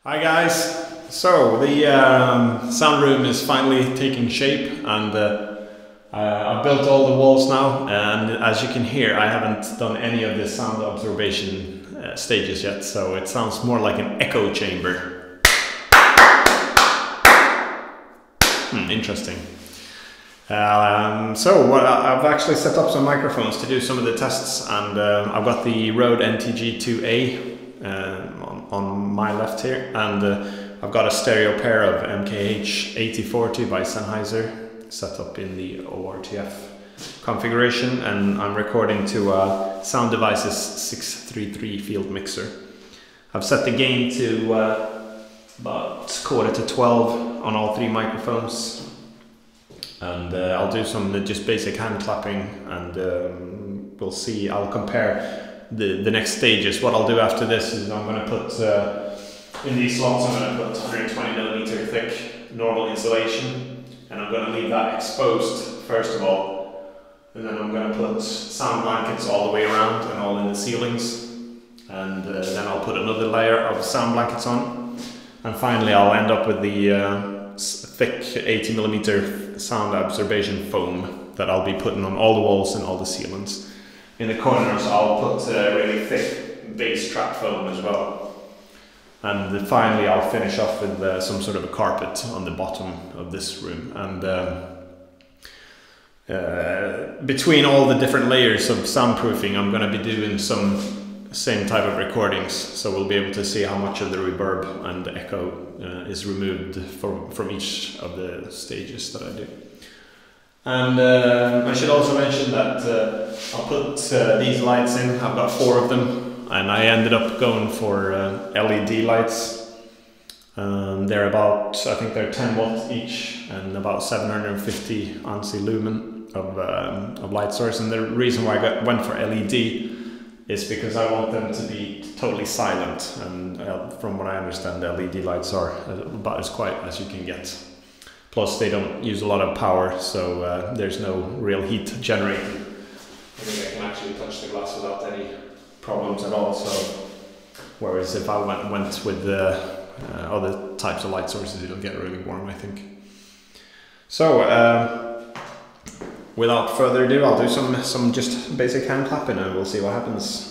Hi guys! So the sound room is finally taking shape, and I've built all the walls now, and as you can hear I haven't done any of the sound absorption stages yet, so it sounds more like an echo chamber. Interesting. I've actually set up some microphones to do some of the tests, and I've got the Rode NTG2A on my left here, and I've got a stereo pair of MKH 8040 by Sennheiser set up in the ORTF configuration, and I'm recording to Sound Devices 633 field mixer. I've set the gain to about 11/4 on all three microphones, and I'll do some just basic hand clapping, and we'll see. I'll compare the next stages. What I'll do after this is I'm going to put in these slots, I'm going to put 120mm thick normal insulation, and I'm going to leave that exposed first of all, and then I'm going to put sound blankets all the way around and all in the ceilings, and then I'll put another layer of sound blankets on, and finally I'll end up with the thick 80mm sound absorption foam that I'll be putting on all the walls and all the ceilings. In the corners I'll put really thick bass trap foam as well. And finally I'll finish off with some sort of a carpet on the bottom of this room. And between all the different layers of soundproofing, I'm going to be doing some same type of recordings, so we'll be able to see how much of the reverb and the echo is removed from each of the stages that I do. And I should also mention that I'll put these lights in. I've got 4 of them, and I ended up going for LED lights. They're about, I think they're 10 watts each and about 750 ANSI lumen of light source. And the reason why I went for LED is because I want them to be totally silent, and from what I understand, LED lights are about as quiet as you can get. Plus they don't use a lot of power, so there's no real heat generated. I think I can actually touch the glass without any problems at all. So, whereas if I went with other types of light sources, it'll get really warm, I think. So without further ado, I'll do some just basic hand clapping, and we'll see what happens.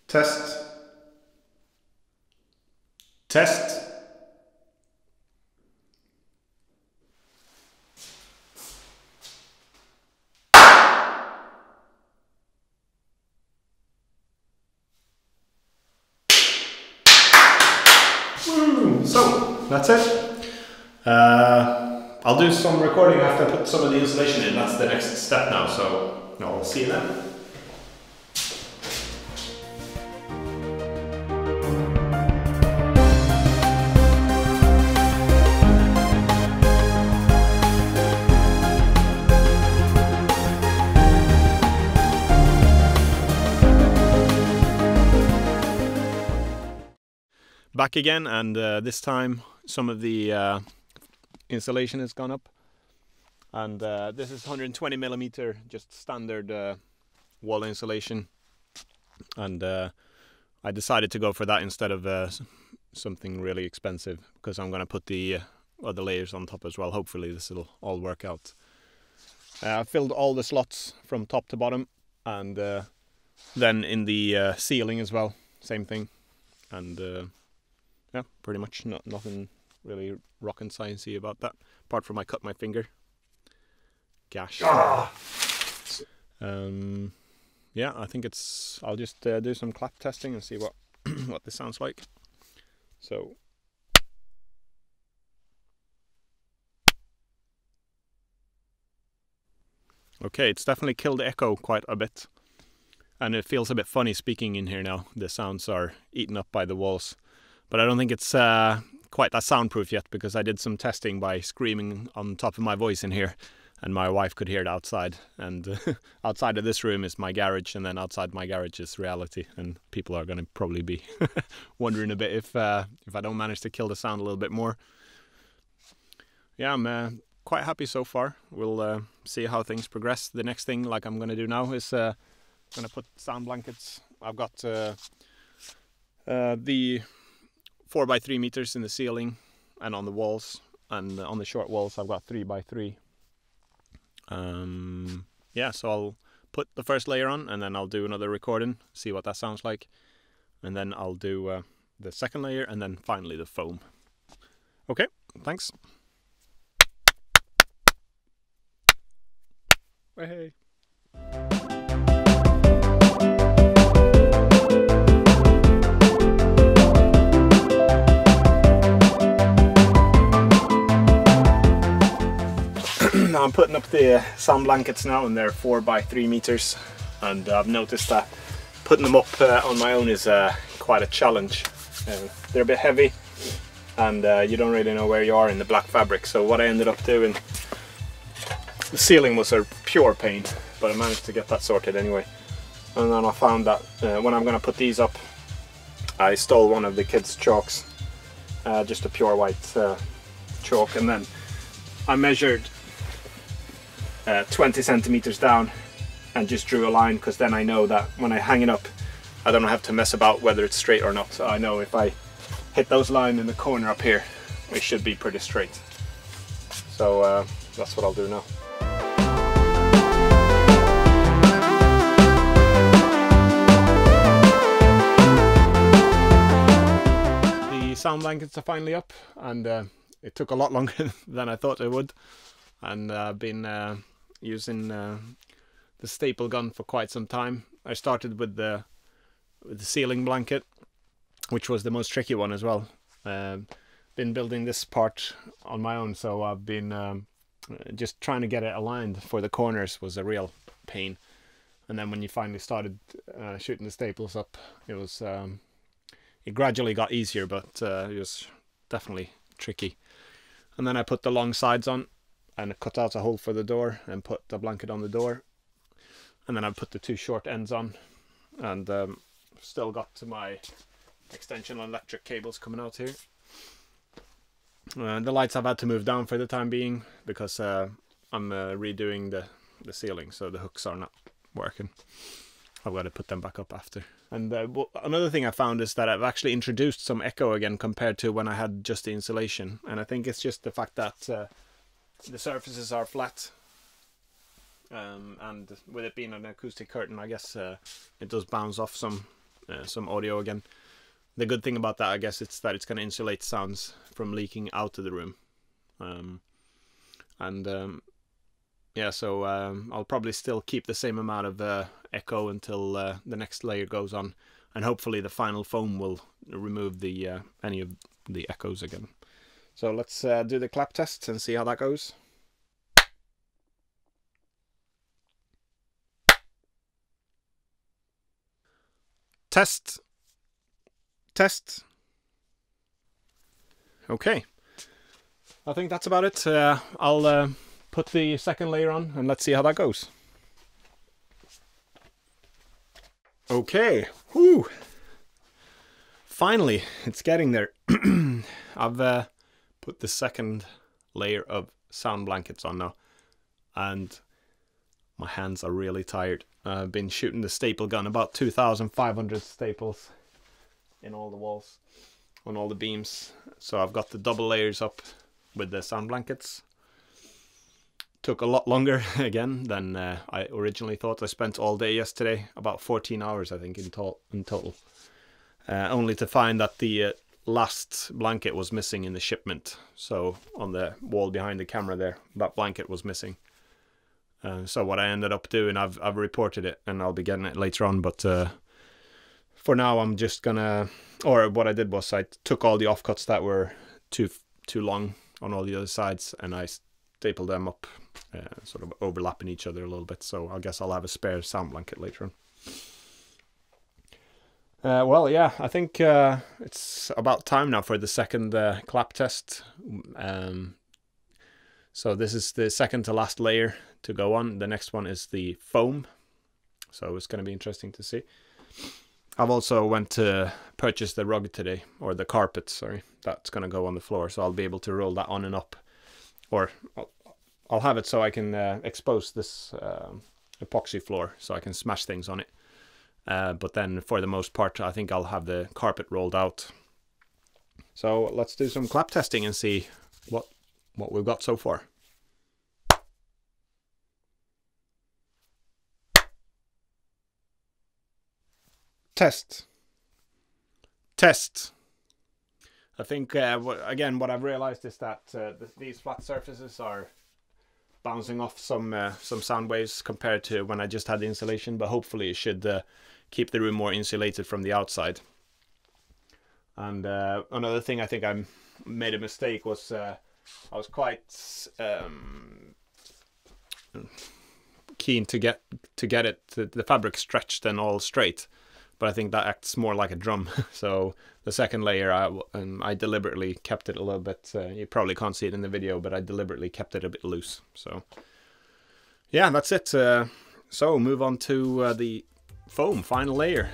Test. Test. So, that's it. I'll do some recording after I put some of the insulation in. That's the next step now, so I'll see you then. Back again, and this time some of the insulation has gone up, and this is 120mm just standard wall insulation, and I decided to go for that instead of something really expensive, because I'm going to put the other layers on top as well. Hopefully this will all work out. I filled all the slots from top to bottom, and then in the ceiling as well, same thing, and yeah, pretty much nothing really rocket science-y about that, apart from I cut my finger. Gash. Yeah, I think I'll just do some clap testing and see what what this sounds like. So. Okay, it's definitely killed the echo quite a bit. And it feels a bit funny speaking in here now. The sounds are eaten up by the walls. But I don't think it's quite that soundproof yet, because I did some testing by screaming on top of my voice in here, and my wife could hear it outside. And outside of this room is my garage, and then outside my garage is reality. And people are going to probably be wondering a bit if I don't manage to kill the sound a little bit more. Yeah, I'm quite happy so far. We'll see how things progress. The next thing, like I'm going to do now, is going to put sound blankets. I've got the 4x3 meters in the ceiling and on the walls, and on the short walls I've got 3x3. Yeah, so I'll put the first layer on, and then I'll do another recording, see what that sounds like, and then I'll do the second layer, and then finally the foam. Okay, thanks. Hey. I'm putting up the sound blankets now, and they're 4x3 meters, and I've noticed that putting them up on my own is quite a challenge. They're a bit heavy, and you don't really know where you are in the black fabric. So what I ended up doing, the ceiling was a pure pain, but I managed to get that sorted anyway. And then I found that when I'm going to put these up, I stole one of the kids' chalks, just a pure white chalk, and then I measured 20 centimeters down and just drew a line, because then I know that when I hang it up I don't have to mess about whether it's straight or not. So I know if I hit those lines in the corner up here, it should be pretty straight. So that's what I'll do now. The sound blankets are finally up, and it took a lot longer than I thought it would, and I've been using the staple gun for quite some time. I started with the ceiling blanket, which was the most tricky one as well. Been building this part on my own, so I've been just trying to get it aligned for the corners was a real pain. And then when you finally started shooting the staples up, it was it gradually got easier, but it was definitely tricky. And then I put the long sides on and cut out a hole for the door and put the blanket on the door, and then I put the two short ends on, and still got to my extension electric cables coming out here. The lights I've had to move down for the time being, because I'm redoing the ceiling, so the hooks are not working. I've got to put them back up after. And another thing I found is that I've actually introduced some echo again compared to when I had just the insulation, and I think it's just the fact that the surfaces are flat, and with it being an acoustic curtain, I guess it does bounce off some audio again. The good thing about that, I guess, it's that it's going to insulate sounds from leaking out of the room. Yeah, so I'll probably still keep the same amount of echo until the next layer goes on, and hopefully the final foam will remove the any of the echoes again. So let's do the clap test and see how that goes. Test. Test. Okay. I think that's about it. I'll put the second layer on and let's see how that goes. Okay. Whew. Finally, it's getting there. I've put the second layer of sound blankets on now, and my hands are really tired. I've been shooting the staple gun, about 2,500 staples in all the walls, on all the beams. So I've got the double layers up with the sound blankets. Took a lot longer again than I originally thought. I spent all day yesterday, about 14 hours I think in total. Only to find that the last blanket was missing in the shipment. So on the wall behind the camera there, that blanket was missing. So what I ended up doing, I've reported it, and I'll be getting it later on, but for now I'm just gonna, or what I did was I took all the offcuts that were too long on all the other sides, and I stapled them up, sort of overlapping each other a little bit. So I guess I'll have a spare sound blanket later on. Well, yeah, I think it's about time now for the second clap test. So this is the second to last layer to go on. The next one is the foam, so it's going to be interesting to see. I've also went to purchase the rug today, or the carpet, sorry, that's going to go on the floor, so I'll be able to roll that on and up, or I'll have it so I can expose this epoxy floor so I can smash things on it. But then for the most part, I think I'll have the carpet rolled out. So let's do some clap testing and see what we've got so far. Test. I think, again, what I've realized is that these flat surfaces are bouncing off some sound waves compared to when I just had the insulation, but hopefully it should keep the room more insulated from the outside. And another thing I think I made a mistake was I was quite keen to get the fabric stretched and all straight, but I think that acts more like a drum. So the second layer, I deliberately kept it a little bit, you probably can't see it in the video, but I deliberately kept it a bit loose. So yeah, that's it. So move on to the foam, final layer.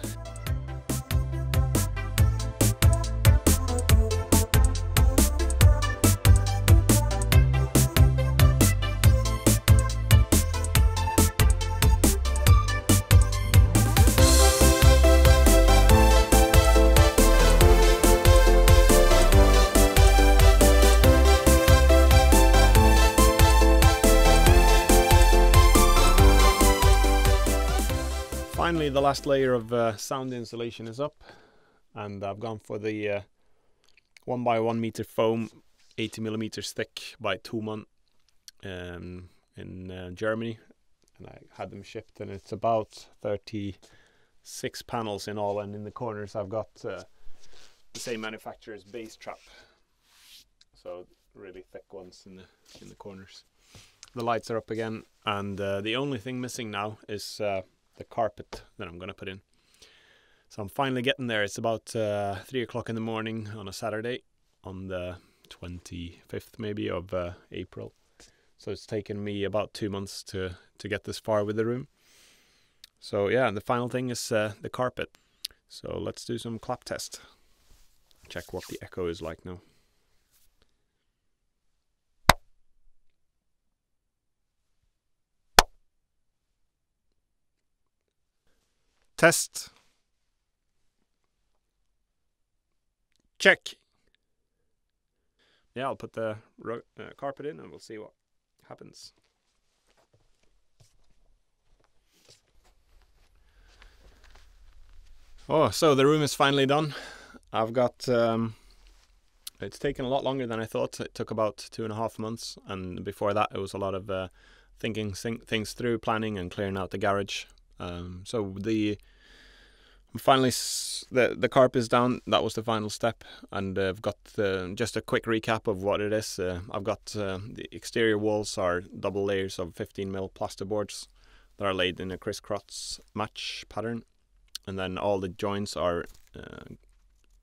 Finally, the last layer of sound insulation is up, and I've gone for the 1 by 1 meter foam, 80 millimeters thick by Thumann in Germany, and I had them shipped, and it's about 36 panels in all, and in the corners I've got the same manufacturer's base trap, so really thick ones in the corners. The lights are up again, and the only thing missing now is the carpet that I'm going to put in. So I'm finally getting there. It's about 3 o'clock in the morning on a Saturday, on the 25th maybe of April. So it's taken me about 2 months to get this far with the room. So yeah, the final thing is the carpet. So let's do some clap test. Check what the echo is like now. Test. Check. Yeah, I'll put the carpet in and we'll see what happens. Oh, so the room is finally done. I've got, it's taken a lot longer than I thought. It took about 2.5 months, and before that it was a lot of thinking things through, planning and clearing out the garage. So finally the carpet is down. That was the final step, and I've got just a quick recap of what it is. I've got the exterior walls are double layers of 15mm plasterboards that are laid in a crisscross match pattern, and then all the joints are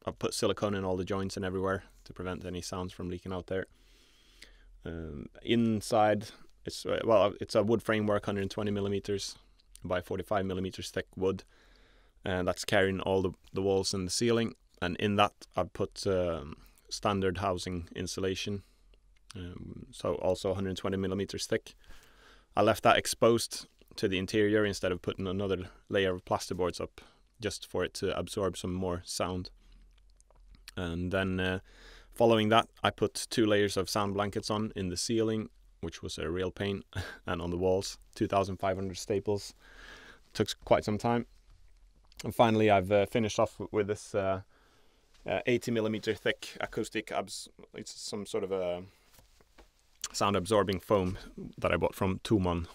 I've put silicone in all the joints and everywhere to prevent any sounds from leaking out there. Inside it's it's a wood framework, 120mm by 45mm thick wood, and that's carrying all the walls and the ceiling, and in that I've put standard housing insulation, so also 120mm thick. I left that exposed to the interior instead of putting another layer of plasterboards up, just for it to absorb some more sound. And then following that, I put 2 layers of sound blankets on in the ceiling, which was a real pain, and on the walls, 2,500 staples. Took quite some time. And finally I've finished off with this 80mm thick acoustic it's some sort of a sound absorbing foam that I bought from Thumann,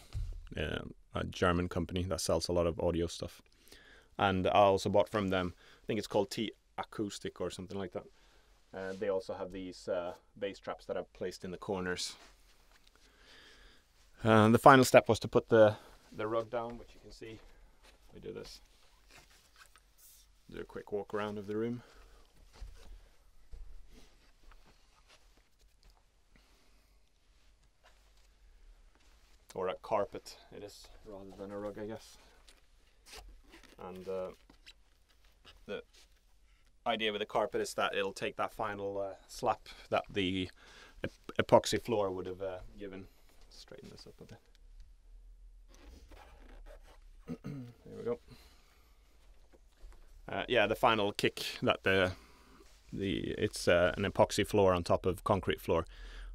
a German company that sells a lot of audio stuff. And I also bought from them, I think it's called T Acoustic or something like that. They also have these bass traps that I've placed in the corners. The final step was to put the rug down, which you can see. We do this. Do a quick walk around of the room. Or a carpet it is, rather than a rug, I guess. And the idea with the carpet is that it'll take that final slap that the epoxy floor would have given. straighten this up a bit. There we go. Yeah, the final kick that it's an epoxy floor on top of concrete floor,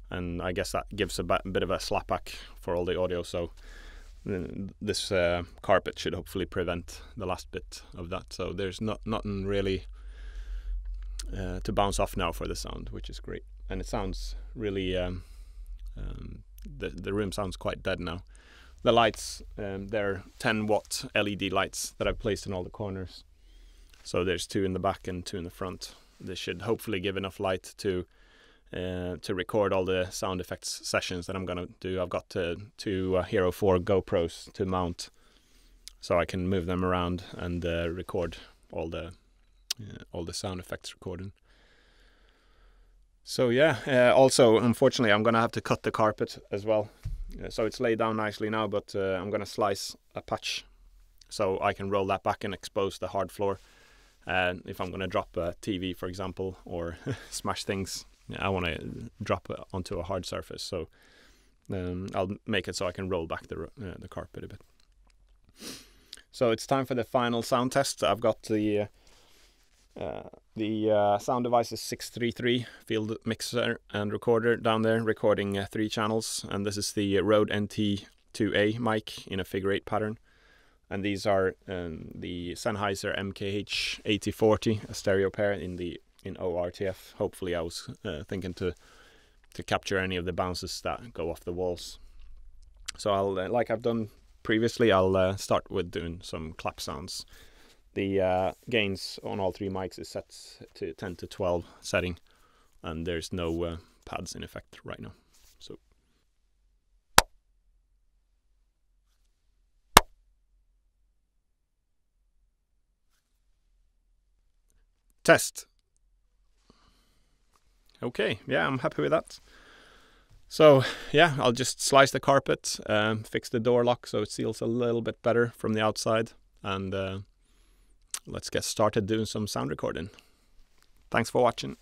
and I guess that gives a bit of a slapback for all the audio. So this carpet should hopefully prevent the last bit of that. So there's nothing really to bounce off now for the sound, which is great, and it sounds really. The room sounds quite dead now. The lights, they're 10-watt LED lights that I've placed in all the corners. So there's 2 in the back and 2 in the front. This should hopefully give enough light to record all the sound effects sessions that I'm gonna do. I've got 2 Hero 4 GoPros to mount, so I can move them around and record all the sound effects recording. So yeah, also unfortunately I'm gonna have to cut the carpet as well. So it's laid down nicely now, but I'm gonna slice a patch so I can roll that back and expose the hard floor. If I'm gonna drop a TV, for example, or smash things, I want to drop it onto a hard surface. So I'll make it so I can roll back the carpet a bit. So it's time for the final sound test. I've got the sound device is 633 field mixer and recorder down there, recording 3 channels, and this is the Rode NT2A mic in a figure 8 pattern, and these are the Sennheiser MKH 8040, a stereo pair in ORTF. Hopefully I was thinking to capture any of the bounces that go off the walls. So I'll like I've done previously, I'll start with doing some clap sounds. The gains on all 3 mics is set to 10 to 12 setting, and there's no pads in effect right now. So test. Okay, yeah, I'm happy with that. So yeah, I'll just slice the carpet, fix the door lock so it seals a little bit better from the outside, and let's get started doing some sound recording. Thanks for watching.